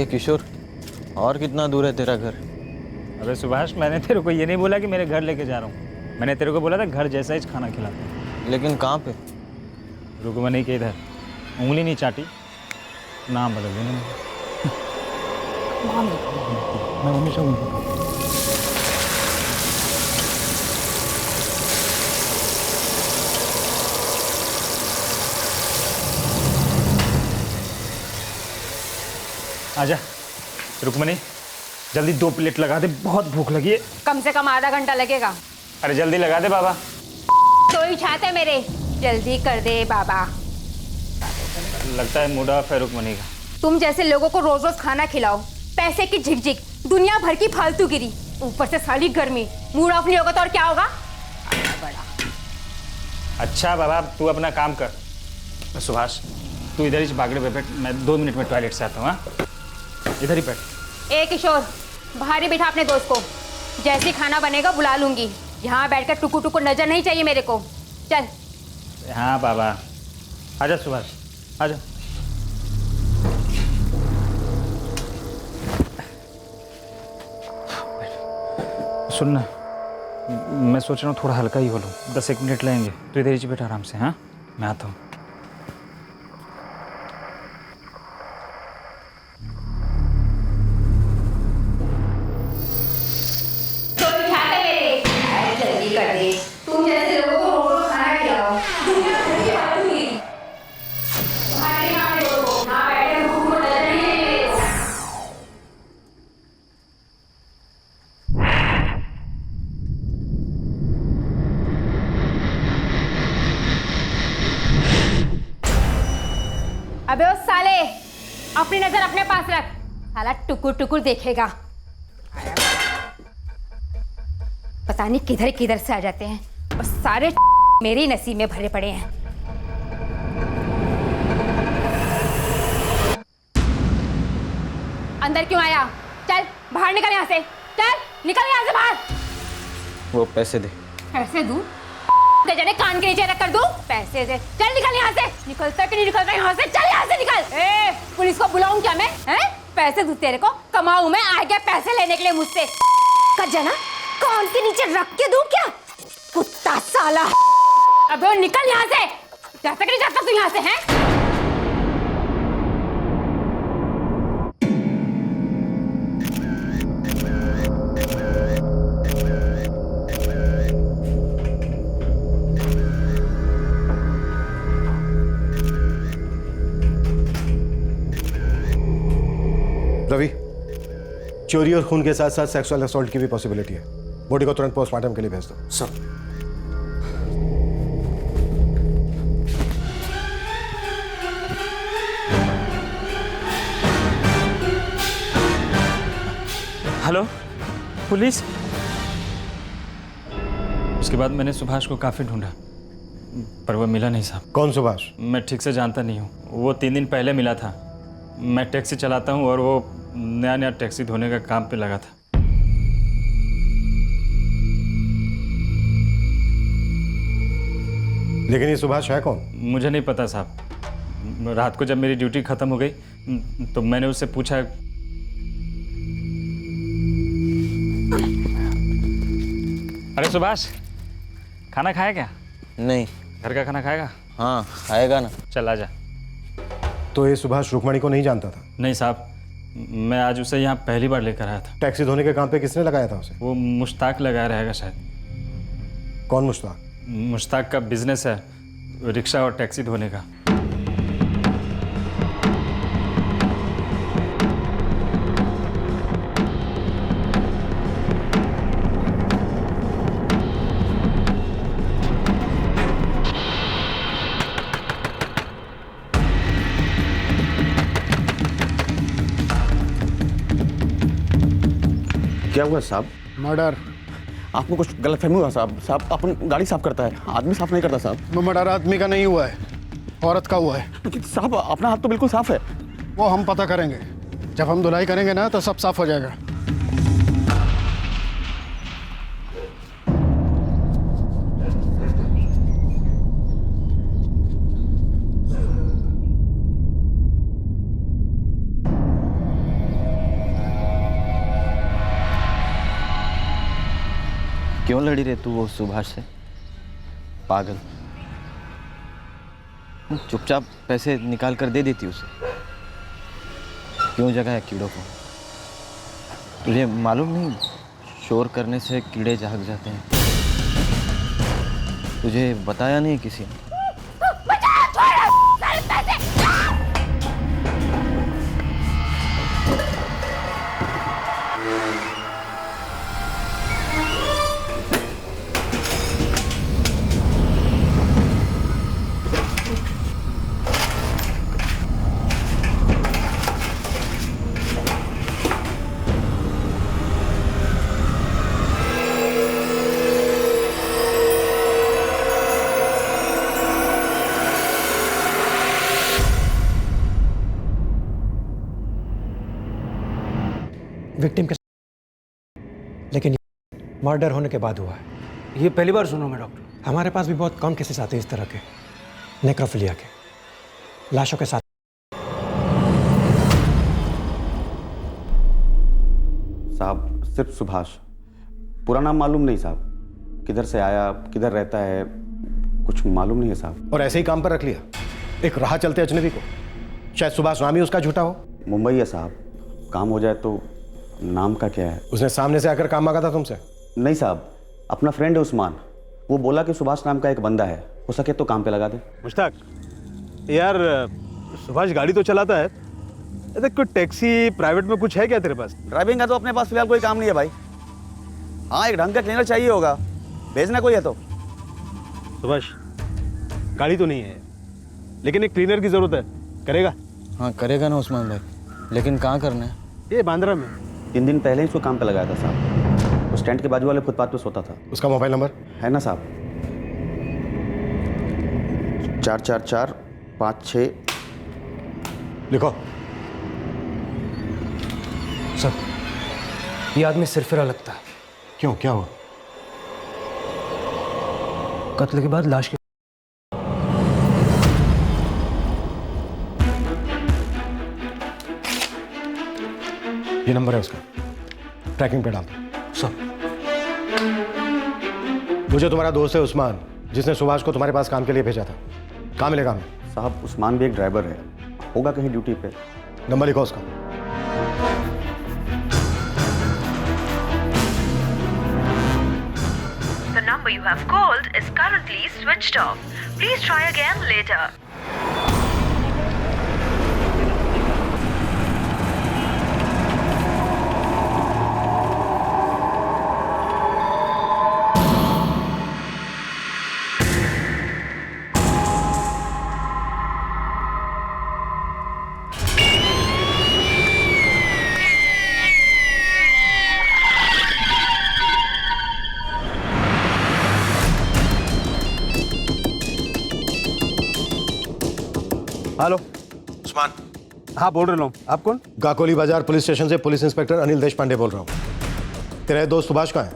ए किशोर, और कितना दूर है तेरा घर? अबे सुभाष, मैंने तेरे को ये नहीं बोला कि मेरे घर लेके जा रहा हूँ। मैंने तेरे को बोला था घर जैसा ही खाना खिलाता हूँ। लेकिन कहाँ पे? रुकमनी के इधर। उंगली नहीं चाटी, नाम बदल देना मैं हमेशा उनको आजा। रुकमनी, जल्दी 2 प्लेट लगा दे, बहुत भूख लगी है। कम से कम आधा घंटा लगेगा। अरे जल्दी लगा दे बाबा। तो ही चाहते मेरे, जल्दी कर दे बाबा। लगता है मूड ऑफ है रुकमनी का। तुम जैसे लोगों को रोज रोज खाना खिलाओ, पैसे की झिकझिक, दुनिया भर की फालतूगिरी, ऊपर से साली गर्मी। मूड ऑफ नहीं होगा तो और क्या होगा? बड़ा अच्छा बाबा, तू अपना काम कर। सुभाष, तू इधर ही बागड़े पे बैठ, मैं 2 मिनट में टॉयलेट से आता हूँ। हाँ, इधर ही बैठ। ए किशोर, बाहर ही बैठा अपने दोस्त को। जैसे ही खाना बनेगा बुला लूंगी। यहाँ बैठकर टुकु टुकु नजर नहीं चाहिए मेरे को। चल। हाँ बाबा, आजा सुभाष, आजा। सुनना, मैं सोच रहा हूँ थोड़ा हल्का ही हो लूँ। 10-1 मिनट लगेंगे, तो इधर ही बैठ आराम से। हाँ, मैं आता हूँ। तुम जैसे लोगों को रोज रोज खाना खिलाओ, दुनिया भर की फालतूगिरी। भाई यहाँ देखो, यहाँ बैठे भूख को नजर नहीं है मेरे को। अबे ओ साले, अपनी नजर अपने पास रख। साला टुकुर टुकुर देखेगा। पता नहीं किधर किधर से आ जाते हैं और सारे मेरे ही नसीब में भरे पड़े हैं। अंदर क्यों आया? चल बाहर निकल यहाँ से। चल निकल यहाँ से बाहर। वो पैसे दे। पैसे दूं? दे जाने कान के नीचे रख कर दूं? पैसे दे। चल निकल यहाँ से। निकलता कि नहीं निकलता यहाँ से? चल यहाँ से निकल। ए, पुलिस को बुलाऊं क्या मैं? हैं? पैसे दूं तेरे को? कमाऊं मैं? आ गया पैसे लेने के लिए मुझसे? कट जाना। कान के नीचे रख के दूं क्या? कुत्ता साला। अबे निकल यहाँ से। जाता कि नहीं जाता तू यहाँ से? हैं? रवि, चोरी और खून के साथ साथ सेक्सुअल असॉल्ट की भी पॉसिबिलिटी है। बॉडी को तुरंत पोस्टमार्टम के लिए भेज दो। सर। Hello, police. उसके बाद मैंने सुभाष को काफ़ी ढूंढा, पर वो मिला नहीं साहब। कौन सुभाष? मैं ठीक से जानता नहीं हूँ। वो 3 दिन पहले मिला था। मैं टैक्सी चलाता हूँ और वो नया टैक्सी धोने का काम पे लगा था। लेकिन ये सुभाष है कौन? मुझे नहीं पता साहब। रात को जब मेरी ड्यूटी खत्म हो गई तो मैंने उससे पूछा। अरे सुभाष, खाना खाया क्या? नहीं। घर का खाना खाएगा? हाँ खाएगा ना। चल आजा। तो ये सुभाष रुक्मणी को नहीं जानता था? नहीं साहब, मैं आज उसे यहाँ पहली बार लेकर आया था। टैक्सी धोने के काम पे किसने लगाया था उसे? वो मुश्ताक लगाया रहेगा शायद। कौन मुश्ताक? मुश्ताक का बिजनेस है, रिक्शा और टैक्सी धोने का। क्या हुआ साहब? मर्डर। आपको कुछ गलतफहमी हुआ साहब? साहब अपन गाड़ी साफ करता है, आदमी साफ नहीं करता साहब। मर्डर आदमी का नहीं हुआ है, औरत का हुआ है। लेकिन साहब अपना हाथ तो बिल्कुल साफ है। वो हम पता करेंगे, जब हम धुलाई करेंगे ना तो सब साफ हो जाएगा। क्यों लड़ी रे तू वो सुभाष से? पागल, चुपचाप पैसे निकाल कर दे देती उसे। क्यों जगाया कीड़ों को? तुझे मालूम नहीं, शोर करने से कीड़े जाग जाते हैं। तुझे बताया नहीं किसी ने? विक्टिम के लेकिन मर्डर होने के बाद हुआ है। ये पहली बार सुना मैं डॉक्टर। हमारे पास भी बहुत कम केसेस आते हैं इस तरह के, नेक्रोफिलिया के, लाशों के साथ। साहब सिर्फ सुभाष, पूरा नाम मालूम नहीं साहब। किधर से आया, किधर रहता है, कुछ मालूम नहीं है साहब। और ऐसे ही काम पर रख लिया एक राह चलते अजनबी को? शायद सुभाष नाम ही उसका झूठा हो। मुंबई है साहब, काम हो जाए तो नाम का क्या है? उसने सामने से आकर काम मांगा था तुमसे? नहीं साहब, अपना फ्रेंड है उस्मान, वो बोला कि सुभाष नाम का एक बंदा है, हो सके तो काम पे लगा दे। मुश्ताक यार, सुभाष गाड़ी तो चलाता है, अरे कोई टैक्सी प्राइवेट में कुछ है क्या तेरे पास? ड्राइविंग का तो अपने पास फिलहाल कोई काम नहीं है भाई। हाँ, एक ढंग का क्लीनर चाहिए होगा, भेजना कोई है तो। सुभाष गाड़ी तो नहीं है, लेकिन एक क्लीनर की जरूरत है, करेगा? हाँ करेगा ना उस्मान भाई, लेकिन कहाँ करना है? ये बांद्रा में। 3 दिन पहले ही उसको काम पे लगाया था साहब, वो स्टैंड के बाजू वाले फुटपाथ पे सोता था। उसका मोबाइल नंबर है ना साहब? 44456। लिखो। सर, ये आदमी सिरफिरा लगता है। क्यों, क्या हुआ? कत्ल के बाद लाश के ये नंबर है उसका, ट्रैकिंग पे डाल दो। सर, मुझे तुम्हारा दोस्त है उस्मान, जिसने सुभाष को तुम्हारे पास काम के लिए भेजा था। कहाँ मिलेगा हमें? साहब उस्मान भी एक ड्राइवर है, होगा कहीं ड्यूटी पे। नंबर लिखो उसका। The number you have called is currently switched off. Please try again later. Hello Usman. हाँ बोल रहा हूँ, आप कौन? गाकोली बाजार पुलिस स्टेशन से पुलिस इंस्पेक्टर अनिल देश पांडे बोल रहा हूँ। तेरा दोस्त सुभाष कहाँ है,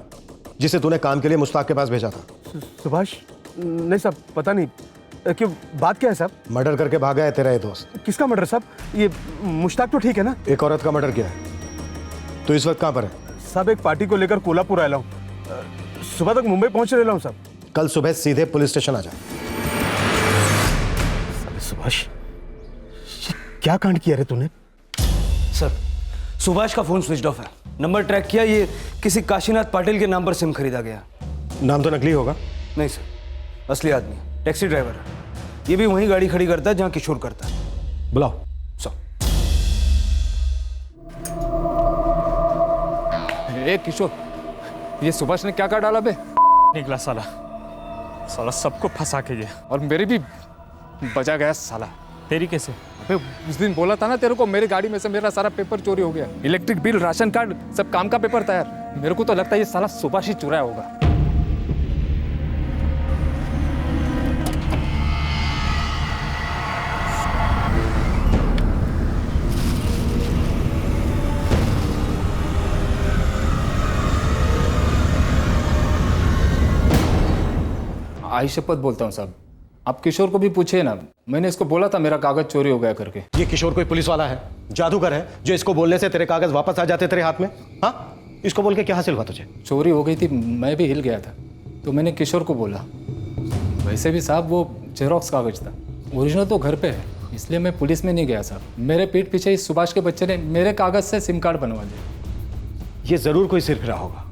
जिसे तूने काम के लिए मुश्ताक के पास भेजा था? सुभाष? नहीं साहब, पता नहीं। क्यों, बात क्या है साहब? मर्डर करके भागा है तेरा ये दोस्त। किसका मर्डर साहब? ये मुश्ताक तो ठीक है ना? एक औरत का मर्डर किया है। तो इस वक्त कहाँ पर है? साहब एक पार्टी को लेकर कोल्हापुर आया हूँ, सुबह तक मुंबई पहुंच रहा हूँ साहब। कल सुबह सीधे पुलिस स्टेशन आ जा। सुभाष, क्या कांड किया रे तूने? सर, सुभाष का फोन स्विच ऑफ है। नंबर ट्रैक किया, ये किसी काशीनाथ पाटिल के नाम पर सिम खरीदा गया। नाम तो नकली होगा? नहीं सर, असली आदमी, टैक्सी ड्राइवर है। ये भी वहीं गाड़ी खड़ी करता है जहां किशोर करता है। बुलाओ। सर। ए किशोर, ये सुभाष ने क्या कर डाला बे? निकला साला, साला सबको फंसा के गया और मेरी भी बचा गया साला। तेरी कैसे? अबे उस दिन बोला था ना तेरे को, मेरी गाड़ी में से मेरा सारा पेपर चोरी हो गया, इलेक्ट्रिक बिल, राशन कार्ड, सब काम का पेपर तैयार। मेरे को तो लगता है ये साला सुभाष ही चुराया होगा। आई शपथ बोलता हूँ साहब, आप किशोर को भी पूछिए ना, मैंने इसको बोला था मेरा कागज चोरी हो गया करके। ये किशोर कोई पुलिस वाला है, जादूगर है, जो इसको बोलने से तेरे कागज वापस आ जाते तेरे हाथ में? हाँ, इसको बोल के क्या हासिल हुआ तुझे? चोरी हो गई थी, मैं भी हिल गया था, तो मैंने किशोर को बोला। वैसे भी साहब वो जेरोक्स कागज था, ओरिजिनल तो घर पे है, इसलिए मैं पुलिस में नहीं गया साहब। मेरे पीठ पीछे इस सुभाष के बच्चे ने मेरे कागज से सिम कार्ड बनवा दिया। ये जरूर कोई सिरफिरा होगा।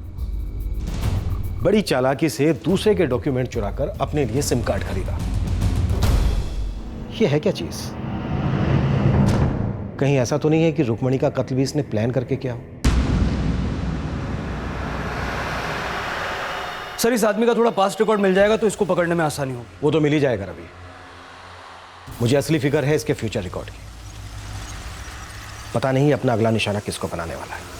बड़ी चालाकी से दूसरे के डॉक्यूमेंट चुराकर अपने लिए सिम कार्ड खरीदा। ये है क्या चीज? कहीं ऐसा तो नहीं है कि रुक्मणी का कत्ल भी इसने प्लान करके किया हो? सर इस आदमी का थोड़ा पास्ट रिकॉर्ड मिल जाएगा तो इसको पकड़ने में आसानी होगी। वो तो मिल ही जाएगा रवि। मुझे असली फिक्र है इसके फ्यूचर रिकॉर्ड की। पता नहीं अपना अगला निशाना किसको बनाने वाला है।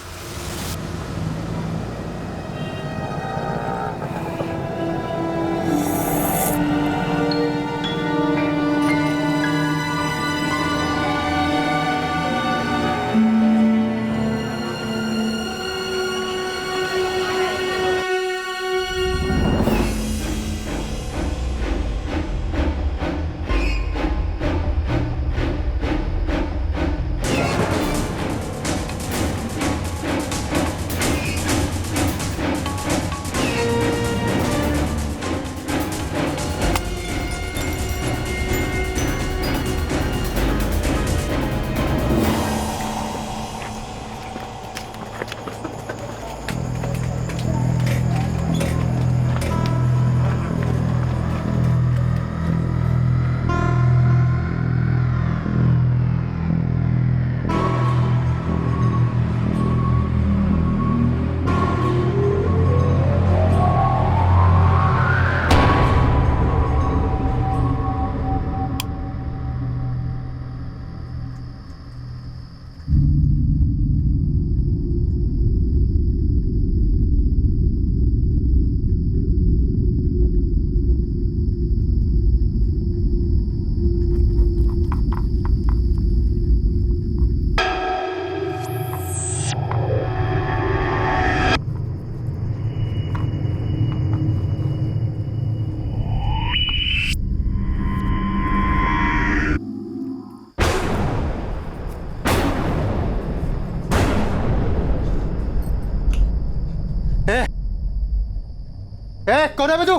कौन है बे तू?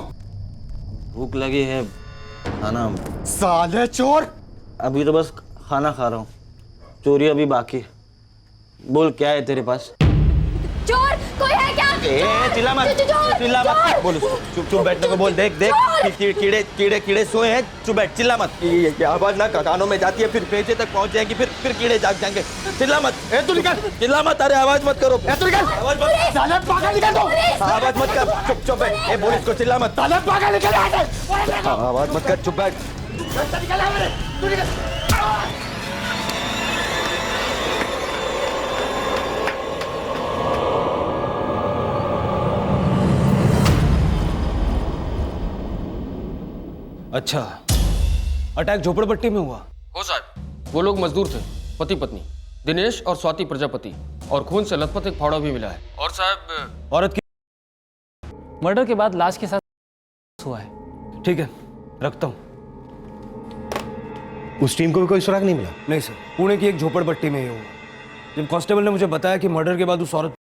भूख लगी है, खाना। साले चोर! अभी तो बस खाना खा रहा हूँ, चोरी अभी बाकी है। बोल क्या है तेरे पास? चोर कोई है क्या? चिल्ला मत, चिल्ला मत। बोल उसको, चुप चुप बैठने को बोल। देख देख कीड़े कीड़े कीड़े सोए हैं, चुप बैठ, चिल्ला मत। ये आवाज ना कानों में जाती है, फिर पेचे तक पहुंच जाएगी, फिर कीड़े जाग जाएंगे। चिल्ला मत। तू निकल! चिल्ला मत, अरे आवाज मत करो। तू निकल! आवाज मत, साले पागल निकल तू! आवाज मत कर, चुप चुप बैठ। ए बोल इसको, चिल्ला मत। साले पागल निकल यहाँ से! आवाज मत कर, चुप बैठ। निकल यहाँ से! तू निकल! अच्छा, अटैक झोपड़पट्टी में हुआ? हो साहब, वो लोग मजदूर थे, पति पत्नी दिनेश और स्वाति प्रजापति, और खून से लथपथ एक फावड़ा भी मिला है। और साहब औरत की मर्डर के बाद लाश के साथ हुआ है। ठीक है, रखता हूं। उस टीम को भी कोई सुराग नहीं मिला? नहीं सर, पुणे की एक झोपड़पट्टी में ही हुआ। जब कांस्टेबल ने मुझे बताया कि मर्डर के बाद उस औरत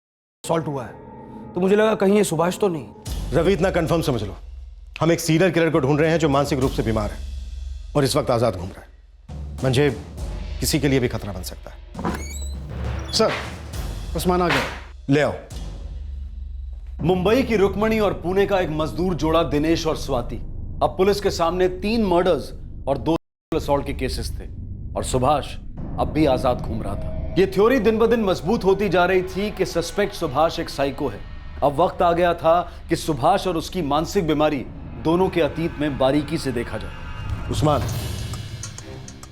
असॉल्ट हुआ है, तो मुझे लगा कहीं ये सुभाष तो नहीं। रवि, इतना कंफर्म समझ लो, हम एक सीरियल किलर को ढूंढ रहे हैं जो मानसिक रूप से बीमार है और इस वक्त आजाद घूम रहा है। मुझे किसी के लिए भी खतरा बन सकता है। सर, उस्मान आ गया। ले आओ। मुंबई की रुक्मणी और पुणे का एक मजदूर जोड़ा दिनेश और स्वाति अब पुलिस के सामने 3 मर्डर्स और 2 असॉल्ट के केसेस थे, और सुभाष अब भी आजाद घूम रहा था। यह थ्योरी दिन ब दिन मजबूत होती जा रही थी कि सस्पेक्ट सुभाष एक साइको है। अब वक्त आ गया था कि सुभाष और उसकी मानसिक बीमारी दोनों के अतीत में बारीकी से देखा जाए। उस्मान,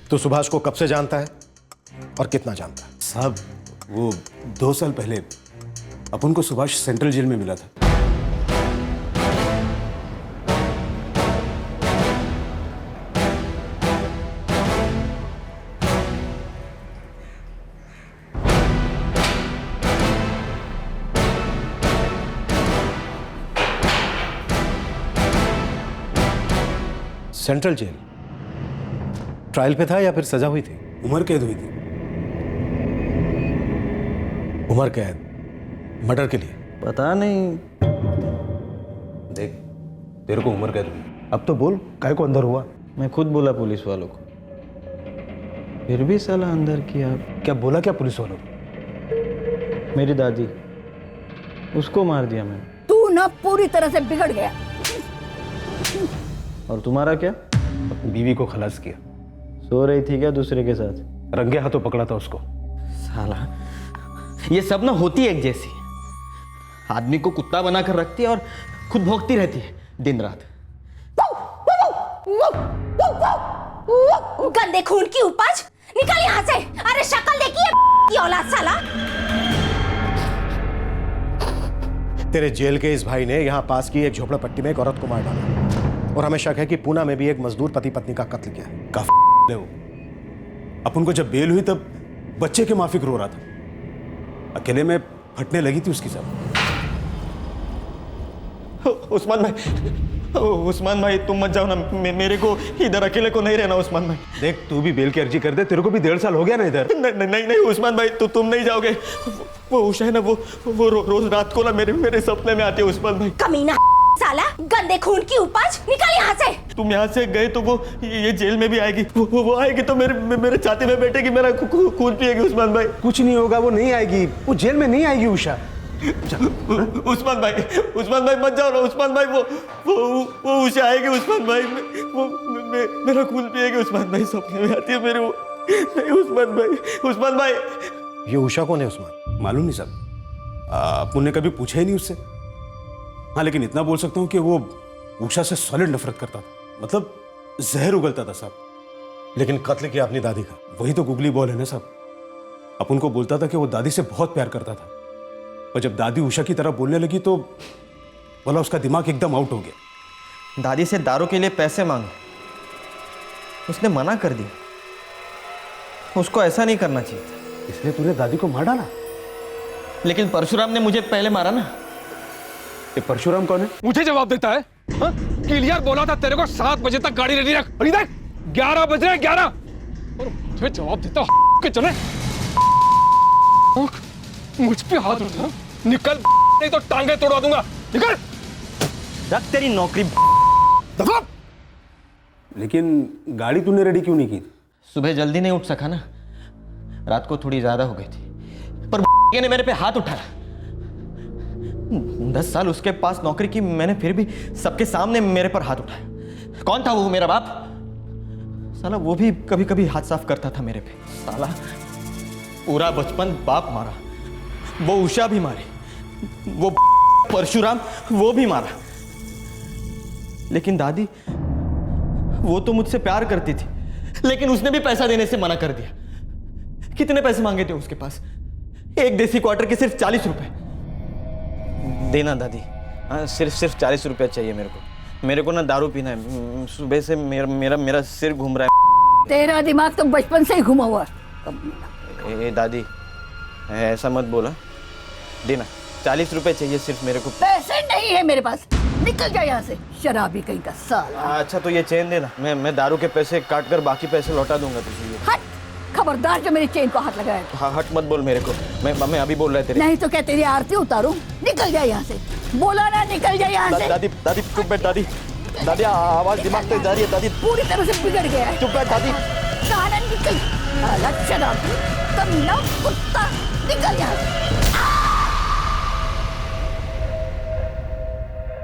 तो सुभाष को कब से जानता है और कितना जानता है? साहब, वो 2 साल पहले अपन को सुभाष सेंट्रल जेल में मिला था। Central jail? ट्रायल पे था या फिर सजा हुई थी? उम्र कैद हुई थी। उम्र कैद? मर्डर के लिए? पता नहीं। देख, तेरे को उम्र कैद हुई, अब तो बोल काय को अंदर हुआ? मैं खुद बोला पुलिस वालों को, फिर भी साला अंदर किया। क्या बोला क्या पुलिस वालों को? मेरी दादी, उसको मार दिया मैंने। तू ना पूरी तरह से बिगड़ गया। और तुम्हारा क्या? अपनी बीवी को खलास किया। सो रही थी क्या दूसरे के साथ? रंगे हाथों पकड़ा था उसको। साला, ये सब ना होती है एक जैसी, आदमी को कुत्ता बनाकर रखती है और खुद भौंकती रहती है दिन रात। गंदे खून की उपज, निकल यहाँ से। अरे शक्ल देखिए की औलाद साला। तेरे जेल के इस भाई ने यहाँ पास की एक झोपड़पट्टी में एक औरत को मार डाला और हमें शक है कि पूना में भी एक मजदूर पति पत्नी का कत्ल किया। काफी हो। अपन को जब बेल हुई तब बच्चे के माफिक रो रहा था, अकेले में फटने लगी थी उसकी सब। उस्मान भाई तुम मत जाओ ना, मेरे को इधर अकेले को नहीं रहना उस्मान भाई। देख, तू भी बेल की अर्जी कर दे, तेरे को भी 1.5 साल हो गया ना इधर। नहीं उस्मान भाई, तुम नहीं जाओगे। वो उषा है ना, वो रोज रात को ना मेरे सपने में आती है उस्मान भाई। कमीना साला, गंदे खून की उपज, निकल यहाँ से। तुम यहाँ से गए तो वो ये जेल में भी आएगी। वो आएगी तो मेरे छाती में बैठेगी, मेरा खून पिएगी उस्मान भाई। कुछ नहीं होगा, वो नहीं आएगी, वो जेल में नहीं आएगी उषा। उस्मान भाई मत जाओ ना उस्मान भाई। वो उषा आएगी उस्मान भाई, वो मेरा खून पिएगी उस्मान भाई। सपने में आती है मेरे वो। नहीं उस्मान भाई। ये उषा कौन है उस्मान? मालूम नहीं साहब, अपन ने कभी पूछा ही नहीं उससे। हाँ, लेकिन इतना बोल सकता हूँ कि वो उषा से सॉलिड नफरत करता था, मतलब जहर उगलता था साहब। लेकिन कत्ल किया अपनी दादी का। वही तो गुगली बॉल है ना साहब। अपन को बोलता था कि वो दादी से बहुत प्यार करता था, और जब दादी उषा की तरह बोलने लगी तो बोला उसका दिमाग एकदम आउट हो गया। दादी से दारू के लिए पैसे मांगे, उसने मना कर दिया। उसको ऐसा नहीं करना चाहिए था। इसलिए तूने दादी को मार डाला? लेकिन परशुराम ने मुझे पहले मारा ना। ये परशुराम कौन है? मुझे जवाब देता है? हाँ? क्लियर बोला था तेरे को 7 बजे तक गाड़ी रेडी रख, और इधर 11 बज रहे 11 और मुझे जवाब देता के चले। मुझ पे हाथ उठा, निकल, नहीं तो टांगे तोड़वा दूंगा। निकल। रख तेरी नौकरी। दफा। लेकिन गाड़ी तूने रेडी क्यों नहीं की? सुबह जल्दी नहीं उठ सका ना, रात को थोड़ी ज्यादा हो गई थी। पर ने मेरे पे हाथ उठाया। 10 साल उसके पास नौकरी की मैंने, फिर भी सबके सामने मेरे पर हाथ उठाया। कौन था वो? मेरा बाप साला। वो भी कभी कभी हाथ साफ करता था मेरे पे। साला पूरा बचपन बाप मारा, वो उषा भी मारी, वो परशुराम वो भी मारा। लेकिन दादी, वो तो मुझसे प्यार करती थी, लेकिन उसने भी पैसा देने से मना कर दिया। कितने पैसे मांगे थे उसके पास? एक देसी क्वार्टर के सिर्फ 40 रुपए। देना दादी। हाँ, सिर्फ 40 रुपए चाहिए मेरे को ना दारू पीना है। सुबह से मेरा सिर घूम रहा है। तेरा दिमाग तो बचपन से ही घुमा हुआ। दादी ऐसा मत बोला। देना, 40 रुपए चाहिए सिर्फ मेरे को। पैसे नहीं है मेरे पास, निकल जा यहाँ से, शराबी कहीं का साला। अच्छा तो ये चेन देना, मैं दारू के पैसे काट कर बाकी पैसे लौटा दूंगा तुझे। हट, खबरदार जो मेरी चेन को हाथ लगाया तो। हाँ, हट मत बोल मेरे को। मैं अभी बोल रहा है तेरे। नहीं तो क्या तेरी आरती उतारूं? निकल जा यहाँ से, बोला ना निकल जा यहाँ से। दादी चुप बैठ। दादी आवाज दिमाग तक जा रही है। दादी पूरी तरह से बिगड़ गया है। चुप बैठ दादी। कानन निकल, अलग शराबी, कमीना कुत्ता, निकल यहाँ से।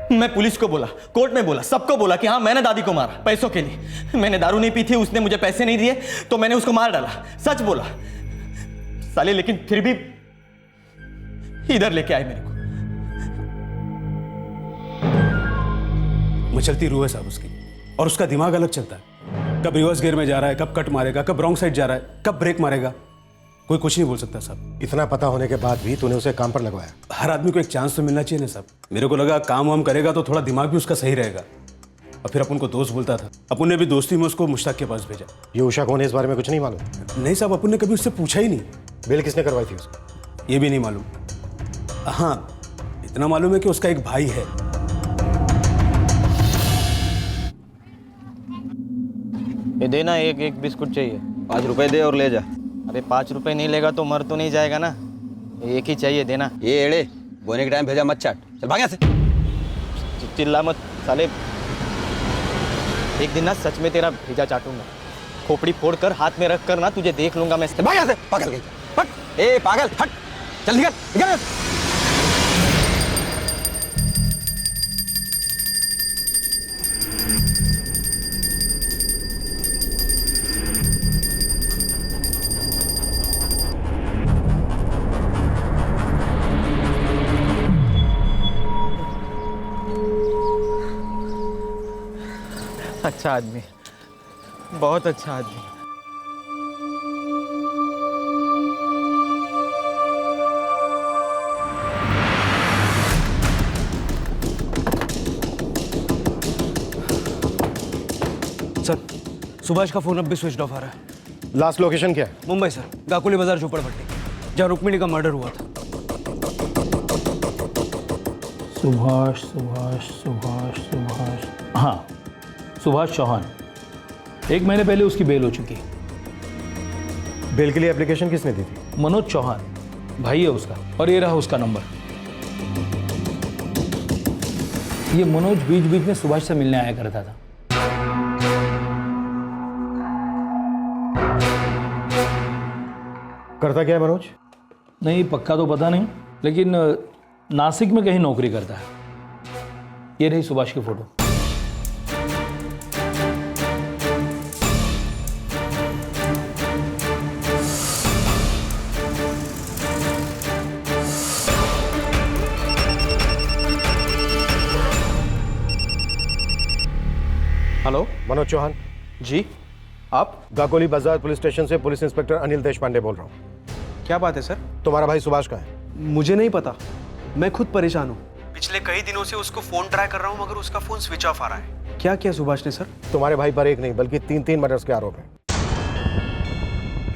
मैं पुलिस को बोला, कोर्ट में बोला, सबको बोला कि हाँ मैंने दादी को मारा पैसों के लिए। मैंने दारू नहीं पी थी, उसने मुझे पैसे नहीं दिए तो मैंने उसको मार डाला। सच बोला साले, लेकिन फिर भी इधर लेके आए मेरे को। मचलती रूह है साहब उसकी, और उसका दिमाग अलग चलता है। कब रिवर्स गियर में जा रहा है, कब कट मारेगा, कब रॉन्ग साइड जा रहा है, कब ब्रेक मारेगा, कोई कुछ नहीं बोल सकता साहब। इतना पता होने के बाद भी तूने उसे काम पर लगवाया। हर आदमी को एक चांस तो मिलना चाहिए ना साहब। मेरे को लगा काम वाम करेगा तो थोड़ा दिमाग भी उसका सही रहेगा, और फिर अपन को दोस्त बोलता था। अपन ने भी दोस्ती में उसको मुश्ताक के पास भेजा। ये उषा कौन है, इस बारे में कुछ नहीं मालूम? नहीं साहब, अपन ने कभी उससे पूछा ही नहीं। बेल किसने करवाई थी उसको? ये भी नहीं मालूम। हाँ, इतना मालूम है कि उसका एक भाई है। ये देना, एक बिस्कुट चाहिए। 5 रुपए दे और ले जा। अरे 5 रुपए नहीं लेगा तो मर तो नहीं जाएगा ना। एक ही चाहिए, देना। ये एड़े बोने के टाइम भेजा मत चाट, चल भाग यहाँ से। चिल्ला मत साले, एक दिन ना सच में तेरा भेजा चाटूंगा, खोपड़ी फोड़कर हाथ में रख कर ना तुझे देख लूंगा मैं। भाग यहाँ से, पागल गई, हट, ए पागल हट, चल निकल निकल। अच्छा आदमी, बहुत अच्छा आदमी। सर, सुभाष का फोन अब भी स्विच ऑफ आ रहा है। लास्ट लोकेशन क्या है? मुंबई सर, गाकुली बाजार झोपड़पट्टी, जहाँ रुक्मिणी का मर्डर हुआ था। सुभाष सुभाष सुभाष सुभाष, हाँ सुभाष चौहान। 1 महीने पहले उसकी बेल हो चुकी। बेल के लिए एप्लीकेशन किसने दी थी? मनोज चौहान, भाई है उसका, और ये रहा उसका नंबर। ये मनोज बीच बीच में सुभाष से मिलने आया करता था। करता क्या है मनोज? नहीं, पक्का तो पता नहीं, लेकिन नासिक में कहीं नौकरी करता है। ये रही सुभाष की फोटो। हेलो, मनोज चौहान जी आप? गाकोली बाजार पुलिस स्टेशन से पुलिस इंस्पेक्टर अनिल देशपांडे बोल रहा हूँ। क्या बात है सर? तुम्हारा भाई सुभाष का है? मुझे नहीं पता, मैं खुद परेशान हूँ। पिछले कई दिनों से उसको फोन ट्राई कर रहा हूँ, मगर उसका फोन स्विच ऑफ आ रहा है। क्या किया सुभाष ने सर? तुम्हारे भाई पर एक नहीं बल्कि 3 मर्डर्स के आरोप हैं।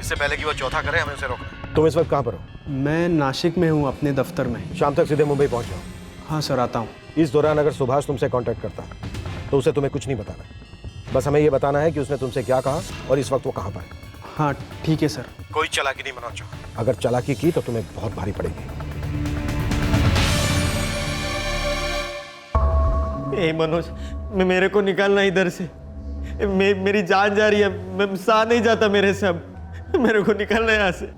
इससे पहले कि वो चौथा करे, हमें उसे रोकना। तुम इस वक्त कहाँ पर हो? मैं नासिक में हूँ, अपने दफ्तर में। शाम तक सीधे मुंबई पहुंच जाओ। हाँ सर, आता हूँ। इस दौरान अगर सुभाष तुमसे कांटेक्ट करता है तो उसे तुम्हें कुछ नहीं बताना, बस हमें ये बताना है कि उसने तुमसे क्या कहा और इस वक्त वो कहाँ पर है। हाँ ठीक है सर। कोई चालाकी नहीं मनोज चौहान, अगर चालाकी की तो तुम्हें बहुत भारी पड़ेगी। ए मनोज, मेरे को निकालना इधर से, मेरी जान जा रही है, मैं सह नहीं जाता मेरे से, अब मेरे को निकालना है यहाँ से।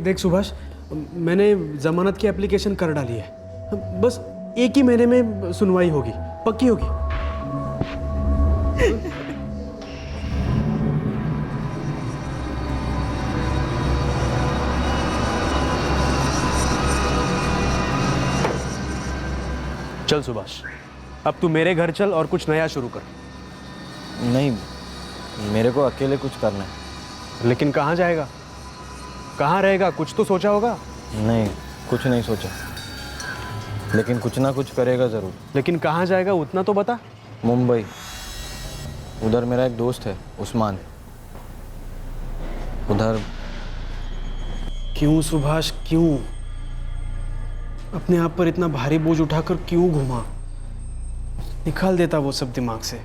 देख सुभाष, मैंने जमानत की एप्लीकेशन कर डाली है, बस 1 ही महीने में सुनवाई होगी, पक्की होगी। चल सुभाष, अब तू मेरे घर चल और कुछ नया शुरू कर। नहीं, मेरे को अकेले कुछ करना है। लेकिन कहाँ जाएगा, कहाँ रहेगा? कुछ तो सोचा होगा। नहीं, कुछ नहीं सोचा, लेकिन कुछ ना कुछ करेगा जरूर। लेकिन कहाँ जाएगा उतना तो बता। मुंबई, उधर मेरा एक दोस्त है उस्मान, उधर। क्यों सुभाष, क्यों अपने आप पर इतना भारी बोझ उठाकर क्यों घुमा? निकाल देता वो सब दिमाग से।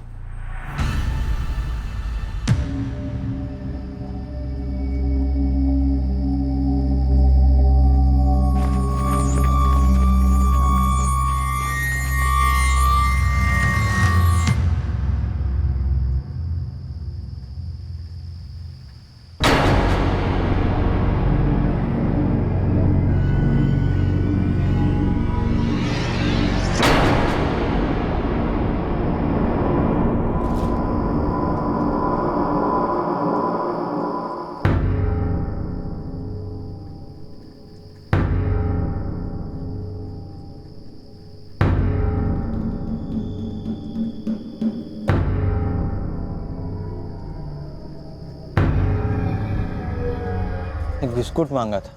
एक बिस्कुट मांगा था,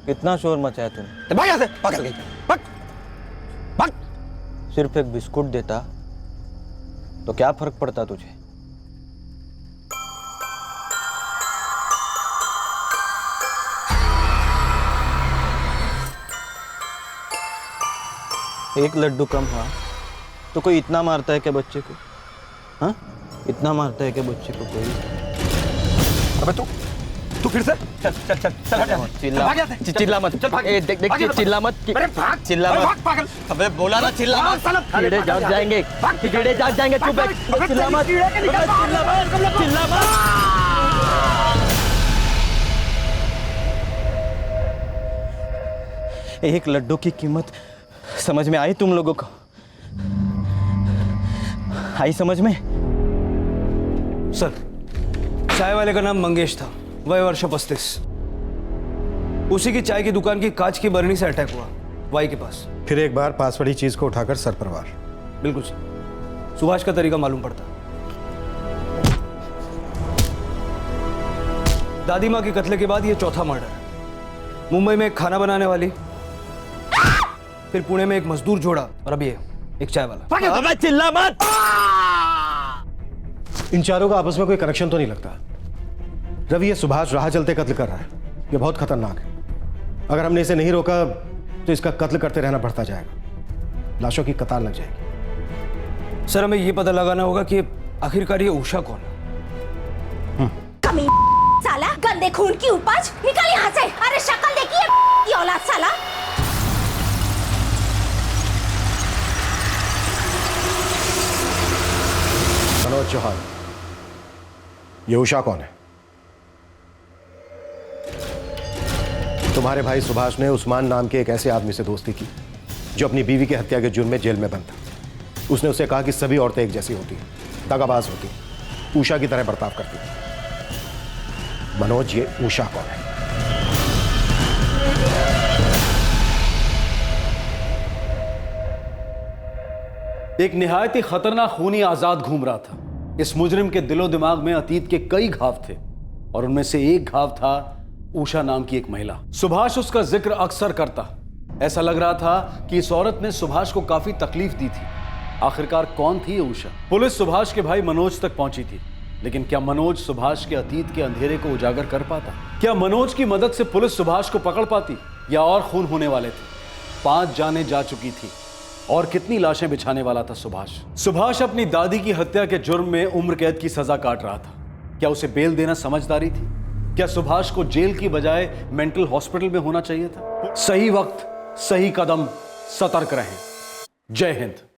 कितना शोर मचाया तूने। भाग यहाँ से, पकड़ गई, भाग भाग। सिर्फ एक बिस्कुट देता तो क्या फर्क पड़ता तुझे? एक लड्डू कम हुआ तो कोई इतना मारता है क्या बच्चे को? हाँ, इतना मारता है क्या बच्चे को कोई? अबे तू तू फिर से चल चल चल चल हट चिल्ला मत देख देख चिल्ला मत चिल्ला मत पागल अबे बोला ना चिल्ला मत कीड़े जाग जाएंगे कीड़े जाग जाएंगे चुप बैठ चिल्ला मत चिल्ला मत एक लड्डू की कीमत समझ में आई तुम लोगों को आई समझ में सर चाय वाले का नाम मंगेश था, वय वर्ष 35। उसी की चाय की दुकान की कांच की बरनी से अटैक हुआ वाई के पास। फिर एक बार पास पड़ी चीज को उठाकर सर पर वार। बिल्कुल सर, सुभाष का तरीका मालूम पड़ता। दादी माँ के कत्ले के बाद ये चौथा मर्डर। मुंबई में एक खाना बनाने वाली, फिर पुणे में एक मजदूर जोड़ा और अब ये एक चाय वाला। चिल्ला मत इन चारों का आपस में कोई कनेक्शन तो नहीं लगता। रवि ये सुभाष राह चलते कत्ल कर रहा है, ये बहुत खतरनाक है। अगर हमने इसे नहीं रोका तो इसका कत्ल करते रहना बढ़ता जाएगा, लाशों की कतार लग जाएगी। सर हमें ये पता लगाना होगा कि आखिरकार ये उषा कौन है। कमी साला, गंदे खून की उपज, निकल यहाँ से। अरे शक्ल देखिए की औलाद साला। मनोज चौहान, ये उषा कौन है? तुम्हारे भाई सुभाष ने उस्मान नाम के एक ऐसे आदमी से दोस्ती की जो अपनी बीवी की हत्या के जुर्म में जेल में बंद था। उसने उसे कहा कि सभी औरतें एक जैसी होती हैं, दगाबाज होती हैं, उषा की तरह बर्ताव करती हैं। मनोज, ये उषा कौन है? एक निहायत ही खतरनाक खूनी आजाद घूम रहा था। इस मुजरिम के दिलो दिमाग में अतीत के कई घाव थे और उनमें से एक घाव था उषा नाम की एक महिला। सुभाष उसका जिक्र अक्सर करता। ऐसा लग रहा था कि इस औरत ने सुभाष को काफी तकलीफ दी थी। आखिरकार कौन थी ये उषा? पुलिस सुभाष के भाई मनोज तक पहुंची थी, लेकिन क्या मनोज सुभाष के अतीत के अंधेरे को उजागर कर पाता? क्या मनोज की मदद से पुलिस सुभाष को पकड़ पाती? या और खून होने वाले थे? 5 जानें जा चुकी थी और कितनी लाशें बिछाने वाला था सुभाष? सुभाष अपनी दादी की हत्या के जुर्म में उम्र कैद की सजा काट रहा था। क्या उसे बेल देना समझदारी थी? क्या सुभाष को जेल की बजाय मेंटल हॉस्पिटल में होना चाहिए था? सही वक्त, सही कदम, सतर्क रहें। जय हिंद।